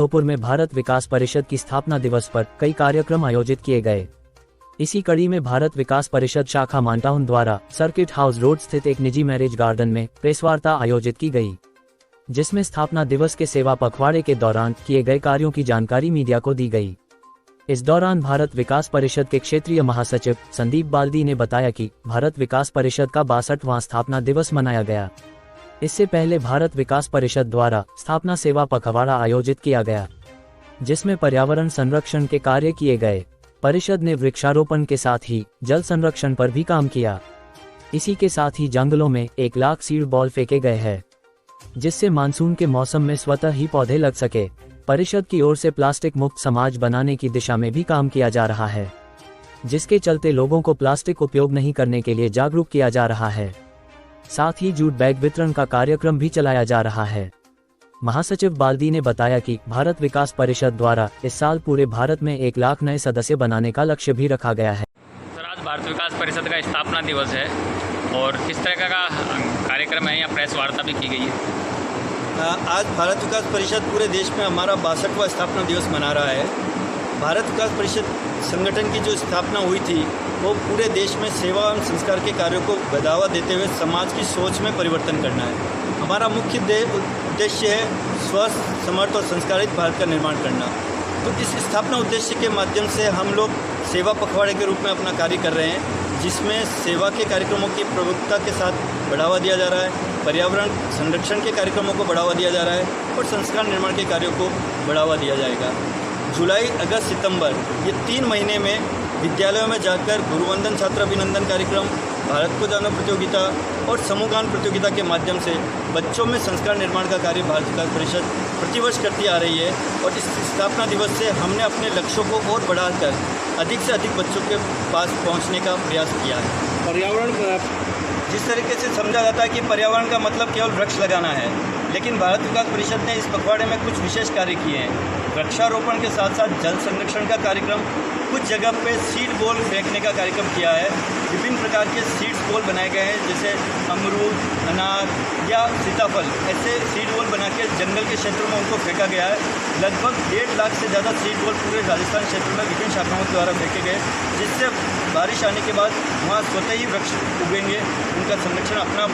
जयपुर में भारत विकास परिषद की स्थापना दिवस पर कई कार्यक्रम आयोजित किए गए। इसी कड़ी में भारत विकास परिषद शाखा मानटाउन द्वारा सर्किट हाउस रोड स्थित एक निजी मैरिज गार्डन में प्रेस वार्ता आयोजित की गई, जिसमें स्थापना दिवस के सेवा पखवाड़े के दौरान किए गए कार्यों की जानकारी मीडिया को दी गई। इस दौरान भारत विकास परिषद के क्षेत्रीय महासचिव संदीप बाल्दी ने बताया कि भारत विकास परिषद का 62वां स्थापना दिवस मनाया गया। इससे पहले भारत विकास परिषद द्वारा स्थापना सेवा पखवाड़ा आयोजित किया गया, जिसमें पर्यावरण संरक्षण के कार्य किए गए। परिषद ने वृक्षारोपण के साथ ही जल संरक्षण पर भी काम किया। इसी के साथ ही जंगलों में 1 लाख सीड बॉल फेंके गए हैं, जिससे मानसून के मौसम में स्वतः ही पौधे लग सके। परिषद की ओर से प्लास्टिक मुक्त समाज बनाने की दिशा में भी काम किया जा रहा है, जिसके चलते लोगों को प्लास्टिक उपयोग नहीं करने के लिए जागरूक किया जा रहा है। साथ ही जूट बैग वितरण का कार्यक्रम भी चलाया जा रहा है। महासचिव बाल्दी ने बताया कि भारत विकास परिषद द्वारा इस साल पूरे भारत में 1 लाख नए सदस्य बनाने का लक्ष्य भी रखा गया है। सर, आज भारत विकास परिषद का स्थापना दिवस है और किस तरह का कार्यक्रम है या प्रेस वार्ता भी की गई है? आज भारत विकास परिषद पूरे देश में हमारा 62वां स्थापना दिवस मना रहा है। भारत विकास परिषद संगठन की जो स्थापना हुई थी वो पूरे देश में सेवा एवं संस्कार के कार्यों को बढ़ावा देते हुए समाज की सोच में परिवर्तन करना है। हमारा मुख्य उद्देश्य है स्वस्थ, समर्थ और संस्कारित भारत का निर्माण करना। तो इस स्थापना उद्देश्य के माध्यम से हम लोग सेवा पखवाड़े के रूप में अपना कार्य कर रहे हैं, जिसमें सेवा के कार्यक्रमों की प्रमुखता के साथ बढ़ावा दिया जा रहा है, पर्यावरण संरक्षण के कार्यक्रमों को बढ़ावा दिया जा रहा है और संस्कार निर्माण के कार्यों को बढ़ावा दिया जाएगा। जुलाई, अगस्त, सितंबर ये 3 महीने में विद्यालयों में जाकर गुरुवंदन छात्र अभिनंदन कार्यक्रम, भारत को जानो प्रतियोगिता और समूहगान प्रतियोगिता के माध्यम से बच्चों में संस्कार निर्माण का कार्य भारत विकास परिषद प्रतिवर्ष करती आ रही है। और इस स्थापना दिवस से हमने अपने लक्ष्यों को और बढ़ाकर अधिक से अधिक बच्चों के पास पहुंचने का प्रयास किया है। पर्यावरण जिस तरीके से समझा जाता है कि पर्यावरण का मतलब केवल वृक्ष लगाना है, लेकिन भारत विकास परिषद ने इस पखवाड़े में कुछ विशेष कार्य किए हैं। वृक्षारोपण के साथ साथ जल संरक्षण का कार्यक्रम, कुछ जगह पे सीड बॉल फेंकने का कार्यक्रम किया है। विभिन्न प्रकार के सीड्स बॉल बनाए गए हैं, जैसे अमरूद, अनार या सीताफल, ऐसे सीड बॉल बना के जंगल के क्षेत्रों में उनको फेंका गया है। लगभग 1.5 लाख से ज़्यादा सीड बॉल पूरे राजस्थान क्षेत्र में विभिन्न शाखाओं द्वारा फेंके गए, जिससे बारिश आने के बाद वहाँ स्वतः ही वृक्ष उगेंगे, उनका संरक्षण अपना।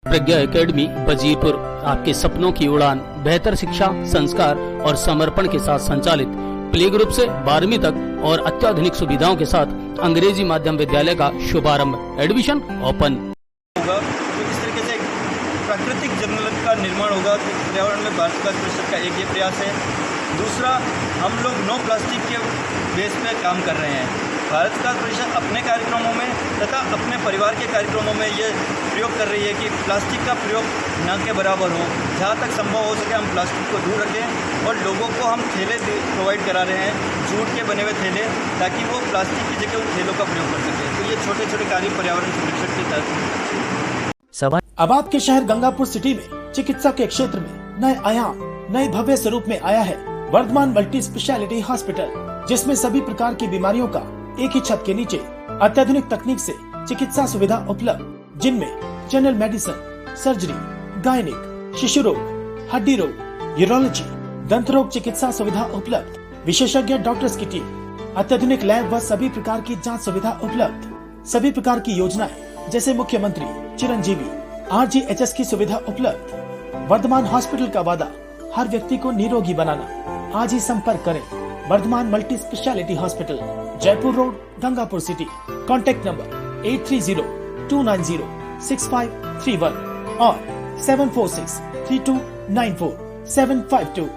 प्रज्ञा एकेडमी वजीरपुर आपके सपनों की उड़ान, बेहतर शिक्षा, संस्कार और समर्पण के साथ संचालित प्ले ग्रुप से 12वीं तक और अत्याधुनिक सुविधाओं के साथ अंग्रेजी माध्यम विद्यालय का शुभारंभ। एडमिशन ओपन होगा। तो इस तरीके से प्राकृतिक जंगल का निर्माण होगा। तो पर्यावरण में भारत विकास परिषद का एक ये प्रयास है। दूसरा, हम लोग नो प्लास्टिक के बेस पे काम कर रहे हैं। भारत विकास परिषद अपने कार्यक्रमों में तथा अपने परिवार के कार्यक्रमों में ये प्रयोग कर रही है कि प्लास्टिक का प्रयोग न के बराबर हो। जहाँ तक संभव हो सके हम प्लास्टिक को दूर रखें और लोगों को हम थैले प्रोवाइड करा रहे हैं, जूट के बने हुए थैले, ताकि वो प्लास्टिक की जगह उन थैलों का प्रयोग कर सकें। तो ये छोटे छोटे कार्य पर्यावरण संरक्षण के तहत। अब आपके शहर गंगापुर सिटी में चिकित्सा के क्षेत्र में नए आयाम, नए भव्य स्वरूप में आया है वर्धमान मल्टी स्पेशलिटी हॉस्पिटल, जिसमें सभी प्रकार की बीमारियों का एक ही छत के नीचे अत्याधुनिक तकनीक से चिकित्सा सुविधा उपलब्ध, जिनमें जनरल मेडिसिन, सर्जरी, गायनिक, शिशु रोग, हड्डी रोग, यूरोलॉजी, दंत रोग चिकित्सा सुविधा उपलब्ध, विशेषज्ञ डॉक्टर्स की टीम, अत्याधुनिक लैब व सभी प्रकार की जांच सुविधा उपलब्ध, सभी प्रकार की योजनाएं जैसे मुख्यमंत्री चिरंजीवी RGHS की सुविधा उपलब्ध। वर्धमान हॉस्पिटल का वादा हर व्यक्ति को निरोगी बनाना। आज ही संपर्क करें Vardhaman multi speciality hospital, Jaipur road, Gangapur city. Contact number 8302906531 और 7463294752।